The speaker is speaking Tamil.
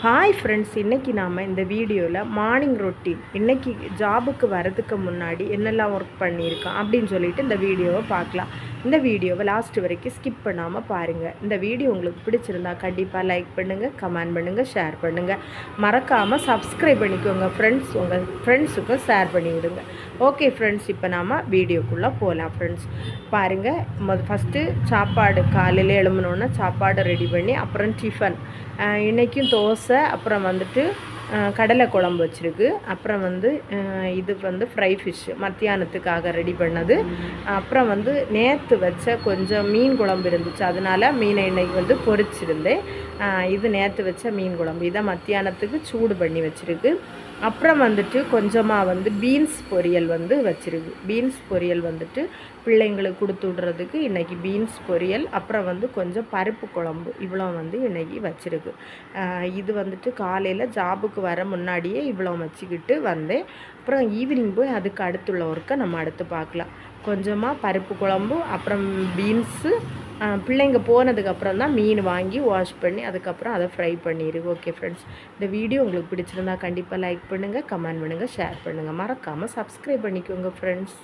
ஹாய் ஃப்ரெண்ட்ஸ், இன்றைக்கி நாம் இந்த வீடியோவில் மார்னிங் ரொட்டீன் இன்றைக்கி ஜாபுக்கு வரதுக்கு முன்னாடி என்னெல்லாம் ஒர்க் பண்ணியிருக்கோம் அப்படின்னு சொல்லிட்டு இந்த வீடியோவை பார்க்கலாம். இந்த வீடியோவை லாஸ்ட் வரைக்கும் ஸ்கிப் பண்ணாமல் பாருங்கள். இந்த வீடியோ உங்களுக்கு பிடிச்சிருந்தா கண்டிப்பாக லைக் பண்ணுங்கள், கமெண்ட் பண்ணுங்கள், ஷேர் பண்ணுங்கள். மறக்காமல் சப்ஸ்கிரைப் பண்ணிக்கோங்க ஃப்ரெண்ட்ஸ். உங்கள் ஃப்ரெண்ட்ஸுக்கும் ஷேர் பண்ணி விடுங்க. ஓகே ஃப்ரெண்ட்ஸ், இப்போ நாம் வீடியோக்குள்ளே போகலாம். ஃப்ரெண்ட்ஸ் பாருங்கள், ஃபஸ்ட்டு சாப்பாடு காலையில் எழும்புனோன்னா சாப்பாடு ரெடி பண்ணி அப்புறம் டிஃபன் இன்றைக்கும் தோசை, அப்புறம் வந்துட்டு கடலை குழம்பு வச்சுருக்கு. அப்புறம் இது ஃப்ரை ஃபிஷ் மத்தியானத்துக்காக ரெடி பண்ணது. அப்புறம் நேற்று வச்ச கொஞ்சம் மீன் குழம்பு இருந்துச்சு, அதனால் மீனை இன்னைக்கு பொரிச்சிருந்தேன். இது நேற்று வச்ச மீன் குழம்பு, இதை மத்தியானத்துக்கு சூடு பண்ணி வச்சுருக்கு. அப்புறம் கொஞ்சமாக பீன்ஸ் பொரியல் வச்சுருக்கு. பீன்ஸ் பொரியல் பிள்ளைங்களுக்கு கொடுத்து விட்றதுக்கு இன்றைக்கி பீன்ஸ் பொரியல். அப்புறம் கொஞ்சம் பருப்பு குழம்பு, இவ்வளோ இன்றைக்கி வச்சுருக்கு. இது காலையில் ஜாபுக்கு வர முன்னாடியே இவ்வளோ வச்சுக்கிட்டு வந்தேன். அப்புறம் ஈவினிங் போய் அதுக்கு அடுத்துள்ள ஒர்க்கை நம்ம அடுத்து பார்க்கலாம். கொஞ்சமாக பருப்பு குழம்பு, அப்புறம் பீன்ஸு. பிள்ளைங்க போனதுக்கப்புறம் தான் மீன் வாங்கி வாஷ் பண்ணி அதுக்கப்புறம் அதை ஃப்ரை பண்ணிடு. ஓகே ஃப்ரெண்ட்ஸ், இந்த வீடியோ உங்களுக்கு பிடிச்சிருந்தா கண்டிப்பாக லைக் பண்ணுங்கள், கமெண்ட் பண்ணுங்கள், ஷேர் பண்ணுங்கள். மறக்காமல் சப்ஸ்கிரைப் பண்ணிக்கோங்க ஃப்ரெண்ட்ஸ்.